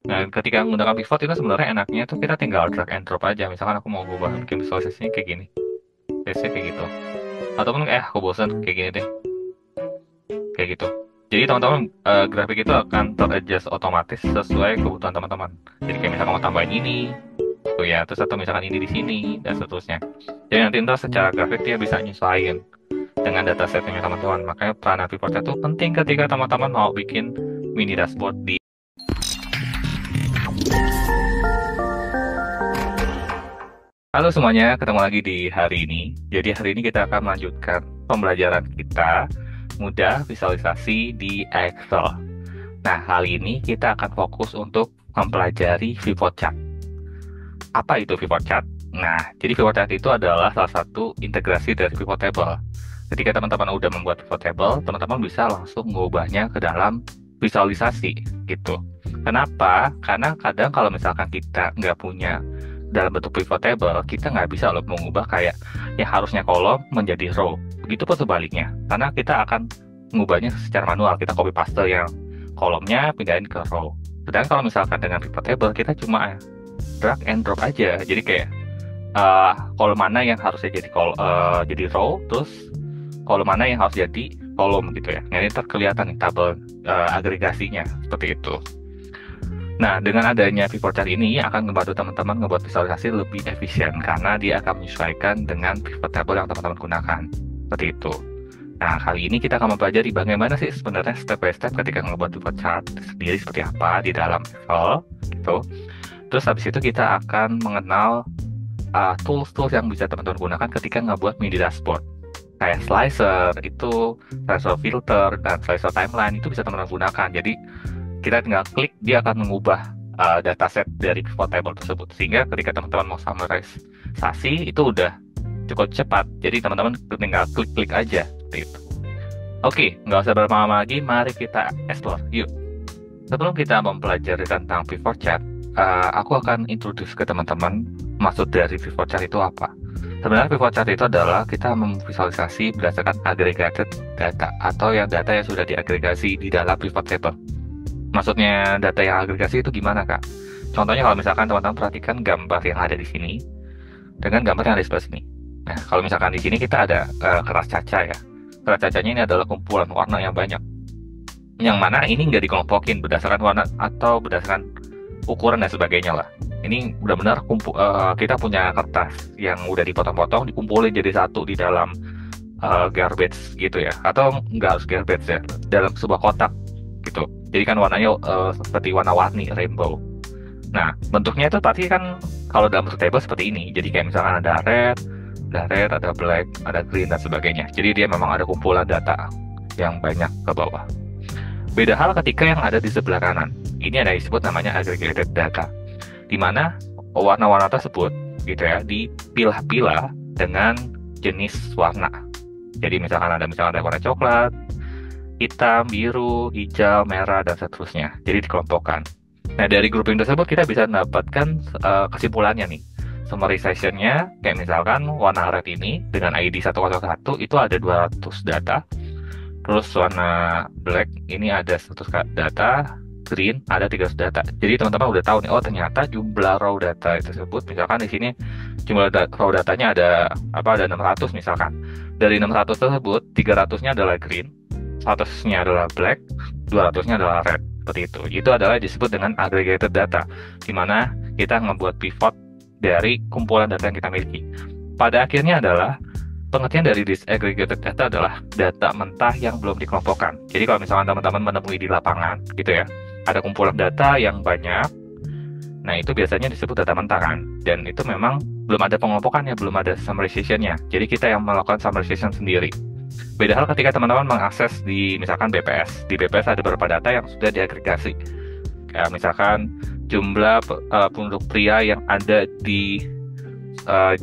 Nah, ketika menggunakan pivot itu sebenarnya enaknya tuh kita tinggal drag and drop aja. Misalkan aku mau ubah bikin visualisasinya kayak gini, biasanya kayak gitu. Ataupun aku bosan kayak gini deh, kayak gitu. Jadi teman-teman grafik itu akan ter-adjust otomatis sesuai kebutuhan teman-teman. Jadi kayak misalkan mau tambahin ini, tuh ya, terus atau misalkan ini di sini dan seterusnya. Jadi nanti ntar secara grafik dia bisa nyesuaiin dengan data setnya teman-teman. Makanya peranan pivot chart itu penting ketika teman-teman mau bikin mini dashboard di. Halo semuanya, ketemu lagi di hari ini. Jadi hari ini kita akan melanjutkan pembelajaran kita mudah visualisasi di Excel. Nah, kali ini kita akan fokus untuk mempelajari pivot chart. Apa itu pivot chart? Nah, jadi pivot chart itu adalah salah satu integrasi dari pivot table. Ketika teman-teman udah membuat pivot table, teman-teman bisa langsung mengubahnya ke dalam visualisasi gitu. Kenapa? Karena kadang kalau misalkan kita nggak punya dalam bentuk pivot table, kita nggak bisa loh mengubah kayak yang harusnya kolom menjadi row. Begitupun sebaliknya, karena kita akan mengubahnya secara manual. Kita copy paste yang kolomnya pindahin ke row. Sedangkan kalau misalkan dengan pivot table, kita cuma drag and drop aja. Jadi kayak kolom mana yang harusnya jadi row, terus kolom mana yang harus jadi kolom gitu ya. Nah, ini terkelihatan nih tabel agregasinya seperti itu. Nah, dengan adanya pivot chart ini akan membantu teman-teman ngebuat visualisasi lebih efisien karena dia akan menyesuaikan dengan pivot table yang teman-teman gunakan. Seperti itu. Nah, kali ini kita akan mempelajari bagaimana sih sebenarnya step by step ketika ngebuat pivot chart sendiri seperti apa di dalam Excel gitu. Terus habis itu kita akan mengenal tools-tools yang bisa teman-teman gunakan ketika ngebuat mini dashboard. Kayak slicer, itu slicer filter, dan slicer timeline, itu bisa teman-teman gunakan. Jadi, kita tinggal klik, dia akan mengubah dataset dari pivot table tersebut. Sehingga ketika teman-teman mau summarizasi, itu udah cukup cepat. Jadi, teman-teman tinggal klik-klik aja. Seperti itu. Oke, nggak usah berlama-lama lagi, mari kita explore. Yuk. Sebelum kita mempelajari tentang pivot chart, aku akan introduce ke teman-teman maksud dari pivot chart itu apa. Sebenarnya pivot chart itu adalah kita memvisualisasi berdasarkan aggregated data atau data yang sudah diagregasi di dalam pivot table. Maksudnya data yang agregasi itu gimana, Kak? Contohnya kalau misalkan teman-teman perhatikan gambar yang ada di sini dengan gambar yang ada di sebelah sini. Nah, kalau misalkan di sini kita ada keras kaca ya. Keras kacanya ini adalah kumpulan warna yang banyak. Yang mana ini nggak dikelompokin berdasarkan warna atau berdasarkan ukuran dan sebagainya lah. Ini benar-benar kita punya kertas yang udah dipotong-potong, dikumpulin jadi satu di dalam garbage gitu ya, atau nggak harus garbage ya, dalam sebuah kotak gitu. Jadi kan warnanya seperti warna-warni rainbow. Nah, bentuknya itu pasti kan kalau dalam bentuk table seperti ini. Jadi kayak misalkan ada red, ada black, ada green dan sebagainya. Jadi dia memang ada kumpulan data yang banyak ke bawah. Beda hal ketika yang ada di sebelah kanan. Ini ada disebut namanya aggregated data, di mana warna-warna tersebut gitu ya dipilah-pilah dengan jenis warna. Jadi misalkan ada warna coklat, hitam, biru, hijau, merah dan seterusnya. Jadi dikelompokkan. Nah, dari grouping tersebut kita bisa mendapatkan kesimpulannya nih. Summarization-nya kayak misalkan warna red ini dengan ID 101 itu ada 200 data. Terus warna black ini ada 100 data, green ada 300 data. Jadi teman-teman udah tahu nih, oh ternyata jumlah raw data tersebut, misalkan di sini jumlah raw datanya ada 600 misalkan. Dari 600 tersebut, 300-nya adalah green, 100-nya adalah black, 200-nya adalah red. Seperti itu. Itu adalah disebut dengan aggregated data, di mana kita membuat pivot dari kumpulan data yang kita miliki. Pada akhirnya adalah pengertian dari disaggregated data adalah data mentah yang belum dikelompokkan. Jadi kalau misalkan teman-teman menemui di lapangan gitu ya, ada kumpulan data yang banyak, nah itu biasanya disebut data mentah kan, dan itu memang belum ada pengelompokannya, belum ada summarization-nya. Jadi kita yang melakukan summarization sendiri. Beda hal ketika teman-teman mengakses di misalkan BPS. Di BPS ada beberapa data yang sudah diagregasi. Kayak misalkan jumlah penduduk pria yang ada di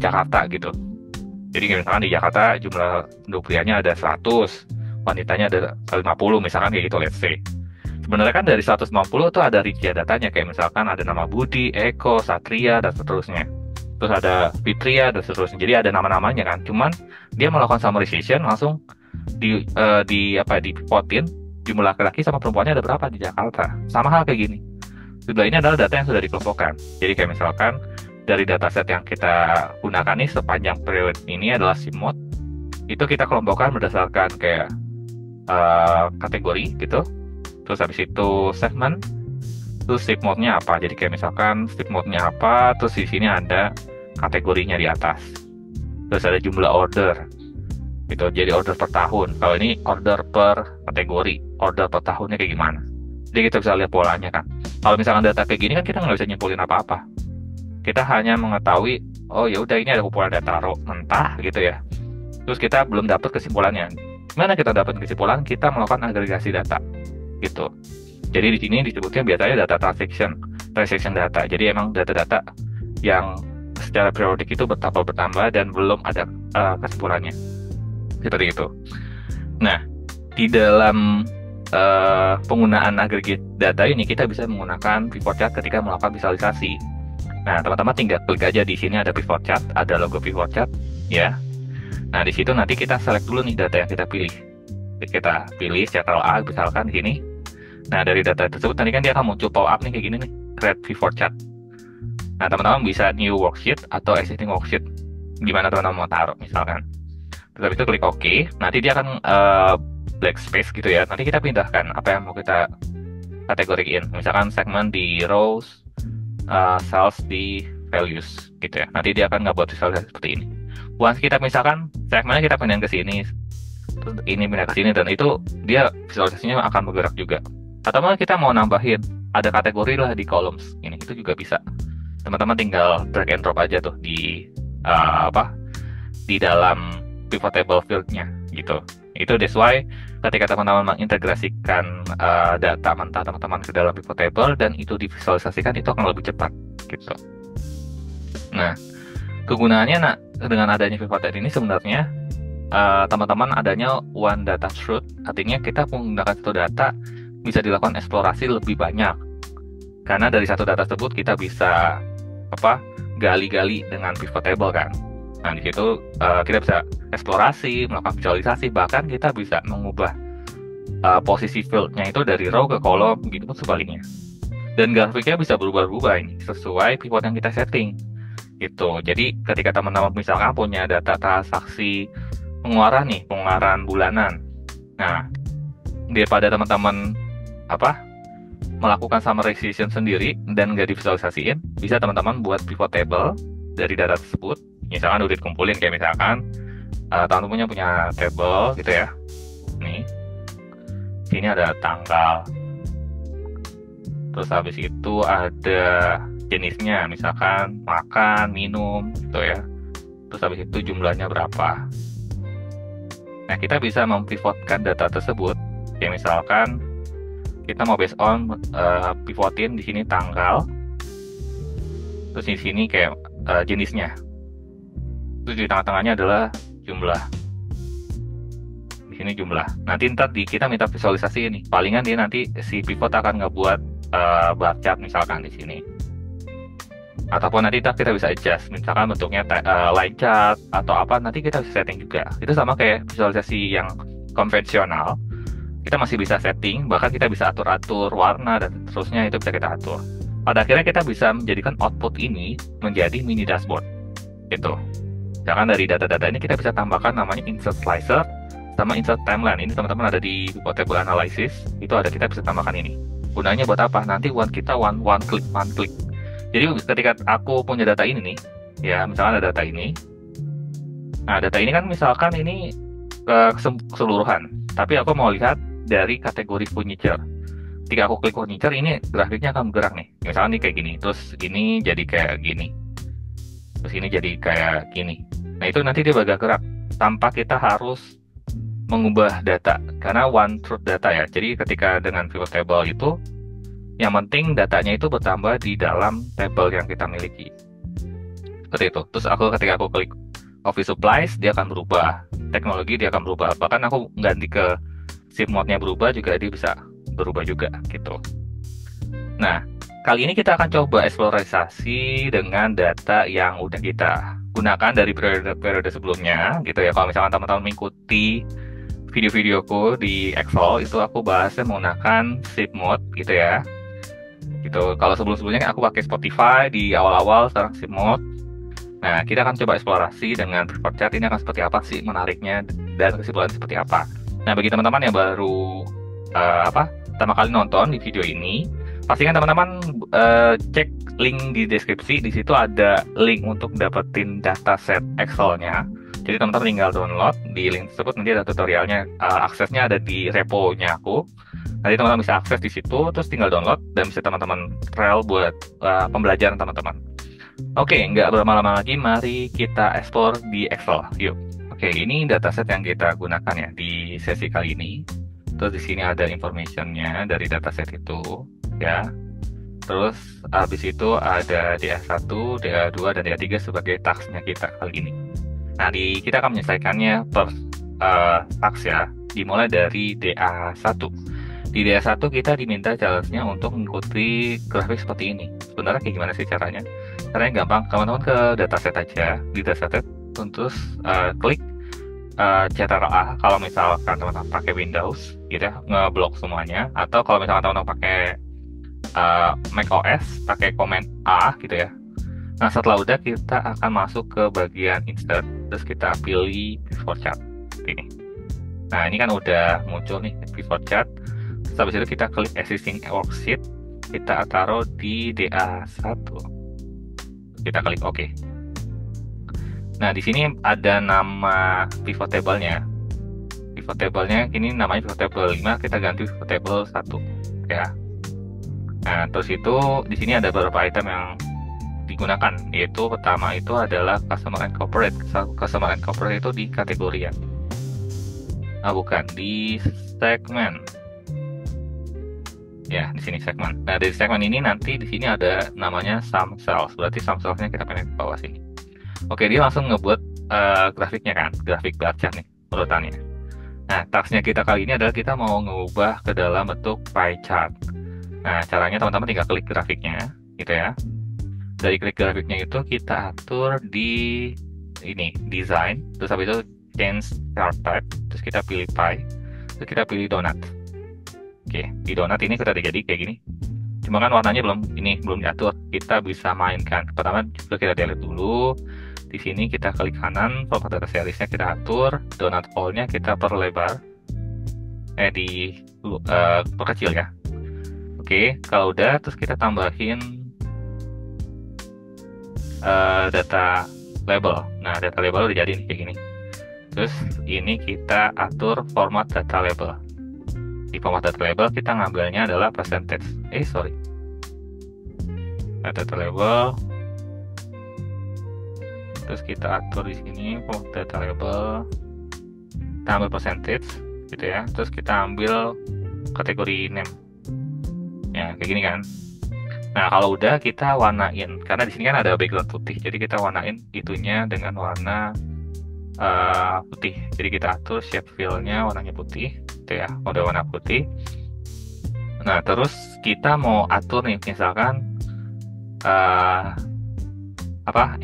Jakarta gitu. Jadi misalkan di Jakarta jumlah penduduk prianya ada 100, wanitanya ada 50 misalkan kayak gitu, let's say. Sebenarnya kan dari 150 itu ada rincian datanya, kayak misalkan ada nama Budi, Eko, Satria, dan seterusnya. Terus ada Fitria, dan seterusnya. Jadi ada nama-namanya kan. Cuman dia melakukan summarization langsung dipivotin jumlah laki-laki sama perempuannya ada berapa di Jakarta. Sama hal kayak gini. Sebelah ini adalah data yang sudah dikelompokkan. Jadi kayak misalkan dari dataset yang kita gunakan nih sepanjang periode ini adalah SIP mode. Itu kita kelompokkan berdasarkan kayak kategori gitu. Terus habis itu segmen, terus SIP mode-nya apa. Jadi kayak misalkan SIP mode-nya apa, terus di sini ada kategorinya di atas. Terus ada jumlah order. Gitu. Jadi order per tahun. Kalau ini order per kategori, order per tahunnya kayak gimana. Jadi kita bisa lihat polanya kan. Kalau misalkan data kayak gini kan kita nggak bisa nyimpulin apa-apa. Kita hanya mengetahui, oh ya udah ini ada kumpulan data mentah gitu ya. Terus kita belum dapat kesimpulannya. Gimana kita dapat kesimpulan? Kita melakukan agregasi data gitu. Jadi di sini disebutnya biasanya data transaction data. Jadi emang data-data yang secara periodik itu bertambah dan belum ada kesimpulannya. Seperti itu. Nah, di dalam penggunaan aggregate data ini kita bisa menggunakan pivot chart ketika melakukan visualisasi. Nah, teman-teman tinggal klik aja di sini ada pivot chart, ada logo pivot chart, ya. Nah, di situ nanti kita select dulu nih data yang kita pilih. Kita pilih CTRL A misalkan di sini. Nah, dari data tersebut nanti kan dia akan muncul pop up nih kayak gini nih, create pivot chart. Nah, teman-teman bisa new worksheet atau existing worksheet. Gimana teman-teman mau taruh misalkan. Terus habis itu klik OK, nanti dia akan black space gitu ya. Nanti kita pindahkan apa yang mau kita kategoriin. Misalkan segmen di rows, cells di values gitu ya. Nanti dia akan ngebuat visualisasi seperti ini. Once kita misalkan segmennya kita pindahin ke sini, terus ini pindah ke sini, dan itu dia visualisasinya akan bergerak juga. Atau malah kita mau nambahin ada kategori lah di columns ini, itu juga bisa. Teman-teman tinggal drag and drop aja tuh di di dalam pivot table field-nya gitu. Itu that's why ketika teman-teman mengintegrasikan data mentah teman-teman ke dalam pivot table dan itu divisualisasikan, itu akan lebih cepat gitu. Nah, kegunaannya dengan adanya pivot table ini sebenarnya teman-teman adanya one data truth, artinya kita menggunakan satu data bisa dilakukan eksplorasi lebih banyak. Karena dari satu data tersebut kita bisa gali-gali dengan pivot table kan. Nah, di situ kita bisa eksplorasi, melakukan visualisasi, bahkan kita bisa mengubah posisi field-nya itu dari row ke kolom, gitu pun sebaliknya. Dan grafiknya bisa berubah-ubah ini sesuai pivot yang kita setting. Gitu. Jadi ketika teman-teman misalkan punya data transaksi pengeluaran bulanan. Nah, daripada teman-teman melakukan summarization sendiri dan nggak divisualisasiin, bisa teman-teman buat pivot table dari data tersebut. Misalkan udah dikumpulin kayak misalkan teman-teman punya table gitu ya. Nih, sini ada tanggal. Terus habis itu ada jenisnya, misalkan makan, minum gitu ya. Terus habis itu jumlahnya berapa. Nah, kita bisa mempivotkan data tersebut. Kayak misalkan kita mau based on pivotin di sini tanggal. Terus di sini kayak jenisnya. Terus di tengah-tengahnya adalah jumlah. Di sini jumlah. Nanti ntar kita minta visualisasi ini. Palingan dia nanti si pivot akan ngebuat bar chart misalkan di sini. Ataupun nanti kita bisa adjust. Misalkan bentuknya line chart atau apa, nanti kita bisa setting juga. Itu sama kayak visualisasi yang konvensional. Kita masih bisa setting, bahkan kita bisa atur-atur warna dan seterusnya, itu bisa kita atur. Pada akhirnya kita bisa menjadikan output ini menjadi mini dashboard. Gitu. Misalkan dari data-data ini kita bisa tambahkan namanya insert slicer sama insert timeline. Ini teman-teman ada di pivot table analysis, itu ada, kita bisa tambahkan ini. Gunanya buat apa? Nanti one click. Jadi ketika aku punya data ini nih, ya misalkan ada data ini. Nah, data ini kan misalkan ini keseluruhan, tapi aku mau lihat dari kategori furniture. Ketika aku klik furniture, ini grafiknya akan bergerak nih. Misalkan nih kayak gini, terus ini jadi kayak gini. Terus ini jadi kayak gini. Nah, itu nanti dia bergerak tanpa kita harus mengubah data, karena one truth data ya. Jadi ketika dengan pivot table itu, yang penting datanya itu bertambah di dalam table yang kita miliki. Seperti itu. Terus ketika aku klik office supplies, dia akan berubah. Teknologi dia akan berubah. Bahkan aku ganti ke SIP mode-nya berubah juga, dia bisa berubah juga gitu. Nah, kali ini kita akan coba eksplorasi dengan data yang udah kita gunakan dari periode sebelumnya gitu ya. Kalau misalkan teman-teman mengikuti video-videoku di Excel, itu aku bahasnya menggunakan SIP mode gitu ya. gitu. Kalau sebelum-sebelumnya kan aku pakai Spotify di awal-awal, sekarang Shipmote. Nah, kita akan coba eksplorasi dengan preferred chat ini akan seperti apa sih menariknya dan kesimpulan seperti apa. Nah, bagi teman-teman yang baru pertama kali nonton di video ini, pastikan teman-teman cek link di deskripsi. Di situ ada link untuk dapetin dataset Excel-nya. Jadi teman-teman tinggal download di link tersebut, nanti ada tutorialnya. Aksesnya ada di repo-nya aku. Nanti teman-teman bisa akses di situ, terus tinggal download dan bisa teman-teman trial buat pembelajaran teman-teman. Oke, nggak berlama-lama lagi, mari kita explore di Excel. Yuk. Oke, ini dataset yang kita gunakan ya di sesi kali ini. Terus di sini ada informationnya dari dataset itu, ya. Terus habis itu ada DA1, DA2, dan DA3 sebagai tasknya kita kali ini. Nah, kita akan menyelesaikannya per task ya, dimulai dari DA1. Di DA1 kita diminta challenge-nya untuk mengikuti grafik seperti ini. Sebenarnya kayak gimana sih caranya? Caranya gampang, teman-teman ke dataset aja, di dataset, terus klik Ctrl A kalau misalkan teman-teman pakai Windows, gitu ya, ngeblok semuanya. Atau kalau misalkan teman-teman pakai Mac OS, pakai Command A, gitu ya. Nah, setelah udah kita akan masuk ke bagian Insert, terus kita pilih Pivot Chart, ini. Nah, ini kan udah muncul nih Pivot Chart. Terus habis itu kita klik Existing Worksheet, kita taruh di DA1. Kita klik OK. Nah, di sini ada nama pivot table-nya. Pivot table-nya ini namanya pivot table 5, kita ganti pivot table 1 ya. Nah, terus itu di sini ada beberapa item yang digunakan, yaitu pertama itu adalah Customer and Corporate. Customer and Corporate itu di kategori ya. Bukan, di segmen. Ya, di sini segmen. Nah, dari segmen ini nanti di sini ada namanya sum cells. Berarti sum cells-nya kita pindah ke bawah sini. Oke, dia langsung ngebuat grafiknya kan, grafik bar chart nih, urutannya. Nah, tasknya kita kali ini adalah kita mau ngubah ke dalam bentuk pie chart. Nah, caranya teman-teman tinggal klik grafiknya, gitu ya. Dari klik grafiknya itu kita atur di ini, design, terus habis itu change chart type, terus kita pilih pie, terus kita pilih donut. Oke, di donat ini kita jadi kayak gini. Cuma kan warnanya belum diatur. Kita bisa mainkan. Pertama juga kita delete dulu. Di sini kita klik kanan, format data seriesnya kita atur, donut hole-nya kita perlebar. Perkecil ya. Oke, kalau udah terus kita tambahin data label. Nah, data label udah jadi nih kayak gini. Terus ini kita atur format data label. Di format data label kita ngambilnya adalah percentage. Data label. Terus kita atur di sini format data label. Kita ambil percentage, gitu ya. Terus kita ambil kategori name. Ya, kayak gini kan. Nah, kalau udah kita warnain, karena di sini kan ada background putih, jadi kita warnain itunya dengan warna putih. Jadi kita atur shape fill-nya warnanya putih. Gitu ya, udah warna putih. Nah, terus kita mau atur nih, misalkan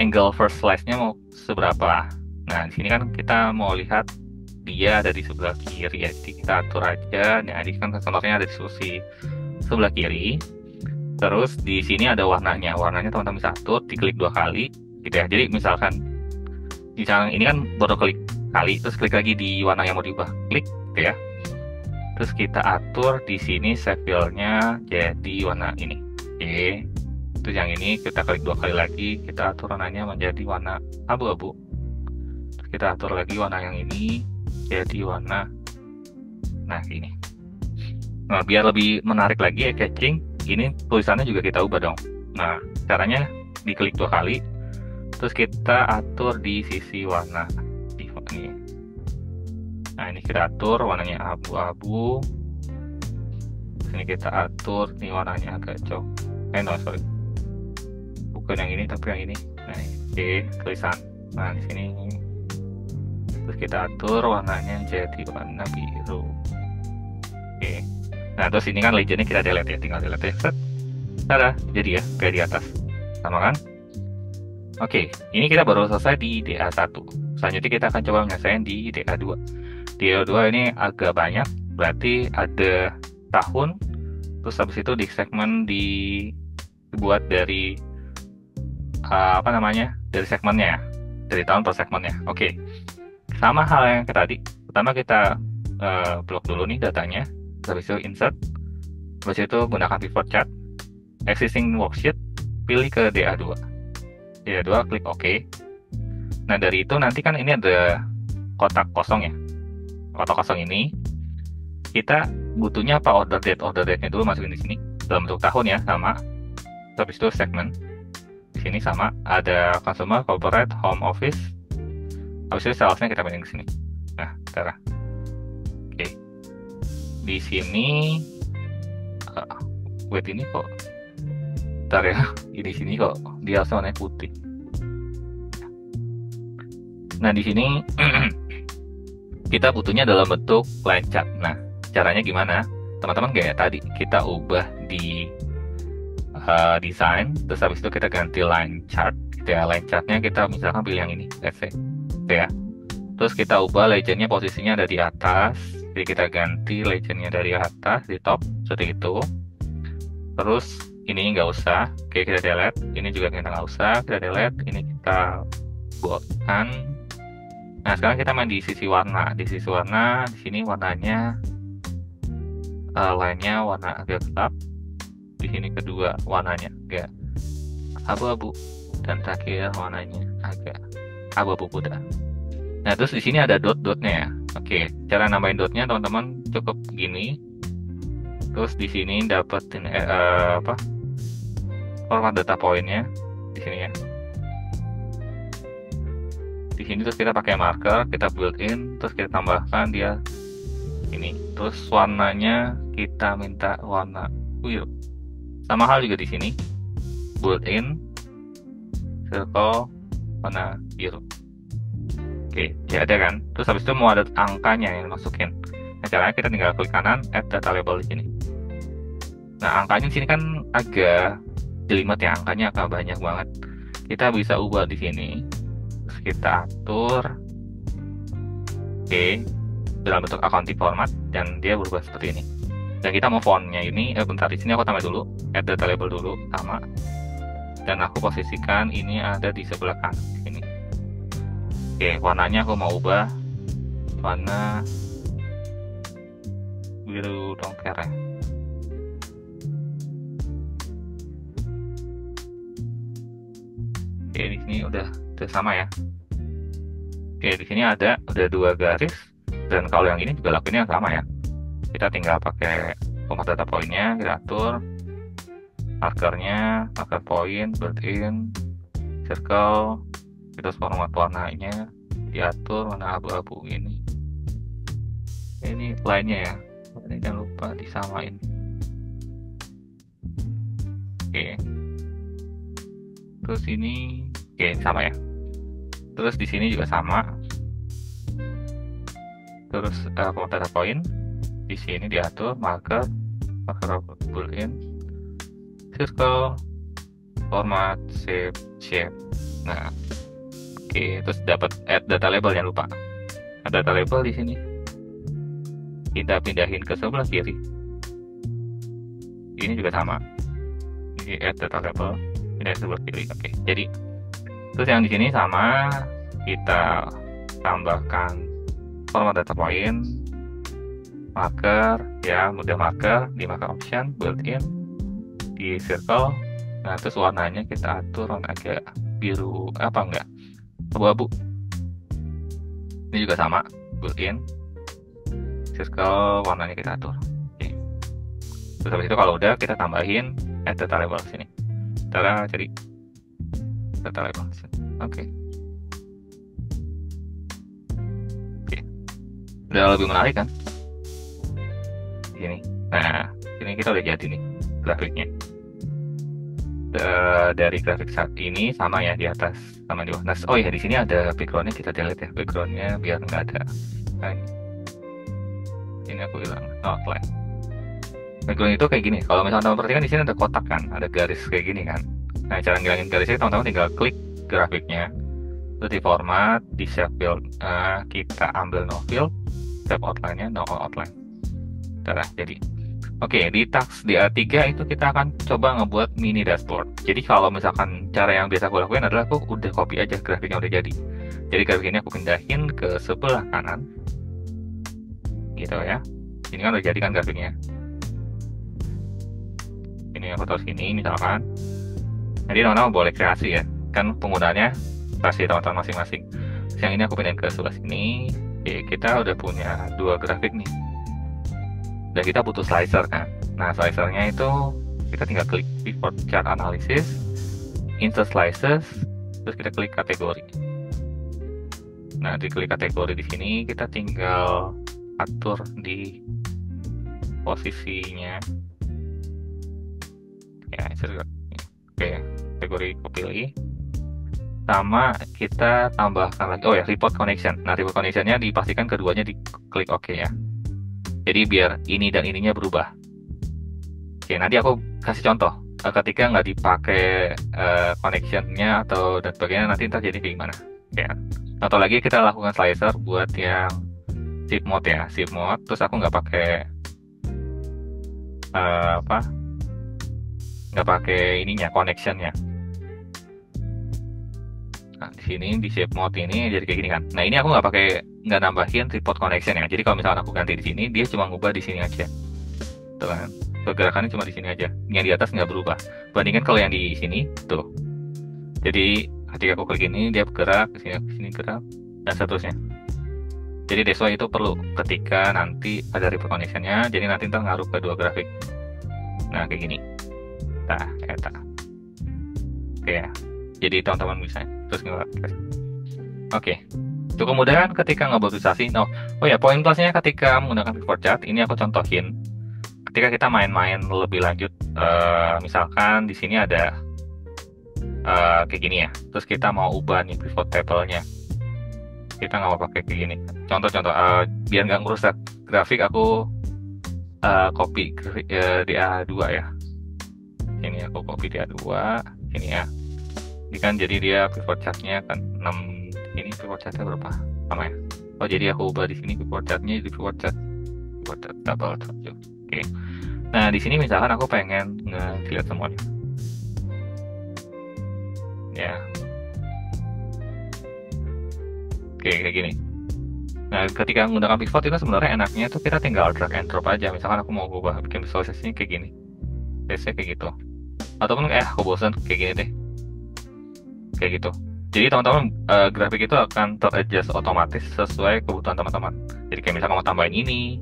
angle first slice-nya mau seberapa. Nah, di sini kan kita mau lihat dia ada di sebelah kiri ya, jadi kita atur aja. Nah, ini kan contohnya ada di sisi sebelah kiri. Terus di sini ada warnanya teman-teman bisa atur, diklik 2 kali, gitu ya. Jadi misalkan ini kan baru klik kali, terus klik lagi di warna yang mau diubah, klik, gitu ya. Terus kita atur di sini shape fill-nya jadi warna ini. Oke. Terus yang ini kita klik 2 kali lagi, kita atur warnanya menjadi warna abu-abu. Terus kita atur lagi warna yang ini jadi warna ini. Nah, biar lebih menarik lagi ya, catching, ini tulisannya juga kita ubah dong. Nah, caranya diklik 2 kali, terus kita atur di sisi warna ini. Nah, ini kita atur warnanya abu-abu. Ini kita atur nih warnanya agak bukan yang ini tapi yang ini. Nah, oke, tulisan. Nah, di sini. Terus kita atur warnanya jadi warna biru. Oke. Nah, terus ini kan legendnya kita delete ya, tinggal delete ya. Set. Tada, jadi ya kayak di atas. Sama kan? Oke, ini kita baru selesai di DA1. Selanjutnya kita akan coba menyelesaikan di DA2. DA2 ini agak banyak, berarti ada tahun, Terus habis itu di segmen dibuat dari dari segmennya, dari tahun per segmennya. Oke, sama hal yang kayak tadi. Pertama kita blok dulu nih datanya, terus habis itu insert, habis itu gunakan pivot chart, existing worksheet, pilih ke DA2, klik OK. Nah dari itu nanti kan ini ada kotak kosong ya, kotak kosong ini kita butuhnya apa, order date-nya dulu masukin di sini dalam bentuk tahun ya, sama. Habis itu segmen di sini sama, ada consumer, corporate, home office. Habis itu salesnya kita pindah ke sini. Nah, sekarang oke. Di sini wait, ini kok bentar ya, di sini kok dia warnanya putih. Nah, di sini kita butuhnya dalam bentuk line chart. Nah, caranya gimana? Teman-teman kayak tadi kita ubah di desain, terus habis itu kita ganti line chart gitu ya. Line chartnya kita misalkan pilih yang ini, let's say gitu ya. Terus kita ubah legendnya posisinya ada di atas, jadi kita ganti legendnya dari atas di top seperti itu. Terus ini nggak usah, oke, kita delete. Ini juga kita nggak usah, kita delete. Ini kita buatkan. Nah sekarang kita main di sisi warna. Di sisi warna, di sini warnanya line-nya warna agak gelap. Di sini kedua warnanya agak abu-abu, dan terakhir warnanya agak abu-abu muda. Nah terus di sini ada dot-dotnya ya. Oke, cara nambahin dotnya teman-teman cukup gini. Terus di sini dapetin format data pointnya di sini ya. Di sini terus kita pakai marker, kita build in, terus kita tambahkan dia ini. Terus warnanya kita minta warna biru. Sama hal juga di sini, build in circle warna biru. Oke, ya ada kan. Terus habis itu mau ada angkanya yang dimasukin. Nah, caranya kita tinggal klik kanan, add data label di sini. Nah, angkanya di sini kan agak jelimet ya, angkanya agak banyak banget. Kita bisa ubah di sini. Terus kita atur. Oke, dalam bentuk accounting format, dan dia berubah seperti ini. Dan kita mau fontnya ini, bentar, di sini aku tambah dulu, add data label dulu, sama. Dan aku posisikan ini ada di sebelah kanan sini. Oke, warnanya aku mau ubah warna biru dongker ya. Oke, di sini udah sama ya. Oke, di sini ada udah 2 garis, dan kalau yang ini juga lakuinnya sama ya. Kita tinggal pakai format data pointnya, kita atur markernya, marker point, build in, circle, terus format warnanya diatur warna abu-abu ini. Ini line-nya ya, ini jangan lupa disamain. Oke, terus ini oke sama ya. Terus di sini juga sama. Terus format data point di sini diatur marker build in, circle, format shape. Nah, oke, terus dapat add data label, jangan lupa. Ada data label di sini. Kita pindahin ke sebelah kiri. Ini juga sama. Ini add data label, pindah ke sebelah kiri. Oke, jadi terus yang di sini sama, kita tambahkan format data point, marker ya, mudah marker di marker option, build in di circle. Nah terus warnanya kita atur warna agak biru abu-abu. Ini juga sama, build in circle, warnanya kita atur. Oke. Terus habis itu kalau udah, kita tambahin add data label sini. Cara jadi data label sini. Oke. Udah lebih menarik kan? Ini. Nah, ini kita udah jadi nih grafiknya. Dari grafik saat ini sama ya, di atas sama di bawah. Nah, oh ya, di sini ada backgroundnya, kita delete ya backgroundnya biar nggak ada. Nah, ini aku bilang outline. Background itu kayak gini. Kalau misalnya teman perhatikan di sini ada kotak kan, ada garis kayak gini kan. Nah, cara ngilangin garisnya teman-teman tinggal klik grafiknya, terus di format, di shape field, kita ambil no fill, shape outline-nya no outline. Jadi Oke, di task di A3 itu kita akan coba ngebuat mini dashboard. Jadi kalau misalkan cara yang biasa aku lakuin adalah aku udah copy aja grafik yang udah jadi. Jadi grafik ini aku pindahin ke sebelah kanan. Gitu ya. Ini kan udah jadi kan grafiknya. Ini aku taruh sini misalkan. Jadi teman-teman boleh kreasi ya. Kan penggunaannya kreasi teman-teman masing-masing. Yang ini aku pindahin ke sebelah sini. Oke, kita udah punya dua grafik nih. Dan kita butuh slicer kan. Nah, slicernya itu kita tinggal klik pivot chart analysis, insert slices, terus kita klik kategori. Nah, di klik kategori di sini kita tinggal atur di posisinya. Ya, oke, kategori aku pilih. Sama kita tambahkan lagi, oh ya, report connection. Nah, report connectionnya dipastikan keduanya diklik OK ya. Jadi biar ini dan ininya berubah. Oke, nanti aku kasih contoh. Ketika nggak dipakai connectionnya atau dan sebagainya, nanti ntar jadi kayak gimana. Oke. Atau lagi kita lakukan slicer buat yang shift mode ya, shift mode. Terus aku nggak pakai nggak pakai ininya, connectionnya. Nah, di sini di shape mode ini jadi kayak gini kan. Nah, ini aku nggak nambahin report connection ya. Jadi kalau misalkan aku ganti di sini, dia cuma ngubah di sini aja. Tuh kan. Pergerakannya cuma di sini aja. Yang di atas nggak berubah. Bandingkan kalau yang di sini, tuh. Jadi ketika aku klik ini, dia bergerak ke sini gerak dan seterusnya. Jadi that's why itu perlu ketika nanti ada report connection-nya. Jadi nanti ntar ngaruh ke dua grafik. Nah, kayak gini. Nah, eta. Oke ya. Jadi teman-teman bisa terus Oke. Untuk kemudahan ketika ngebutuhisasi, oh ya, poin plusnya ketika menggunakan pivot chart, ini aku contohin. Ketika kita main-main lebih lanjut, misalkan di sini ada kayak gini ya. Terus kita mau ubah nih pivot table-nya. Kita nggak mau pakai kayak gini. Contoh-contoh, biar nggak ngerusak grafik, aku copy di A2 ya. Ini aku copy di A2, ini ya. Ini kan jadi dia pivot chart-nya kan 6, ini pivot chart-nya berapa sama ya. Oh, jadi aku ubah di sini pivot chart-nya jadi pivot chart double. Oke. Nah, di sini misalkan aku pengen ngelihat semuanya. Ya. Oke, kayak gini. Nah, ketika menggunakan pivot itu sebenarnya enaknya tuh kita tinggal drag and drop aja. Misalkan aku mau ubah bikin visualisasinya kayak gini. Biasanya kayak gitu. Ataupun aku bosan kayak gini deh. Kayak gitu. Jadi teman-teman, grafik itu akan ter-adjust otomatis sesuai kebutuhan teman-teman. Jadi kayak misalkan mau tambahin ini,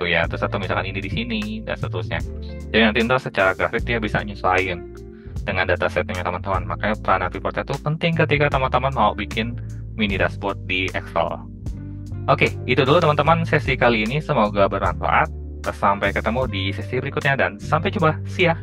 tuh ya, terus atau misalkan ini di sini dan seterusnya. Jadi nanti ntar secara grafik dia bisa nyesuaiin dengan datasetnya teman-teman. Makanya peranan pivot chart itu penting ketika teman-teman mau bikin mini dashboard di Excel. Oke, itu dulu teman-teman sesi kali ini. Semoga bermanfaat. Sampai ketemu di sesi berikutnya dan sampai jumpa. See ya.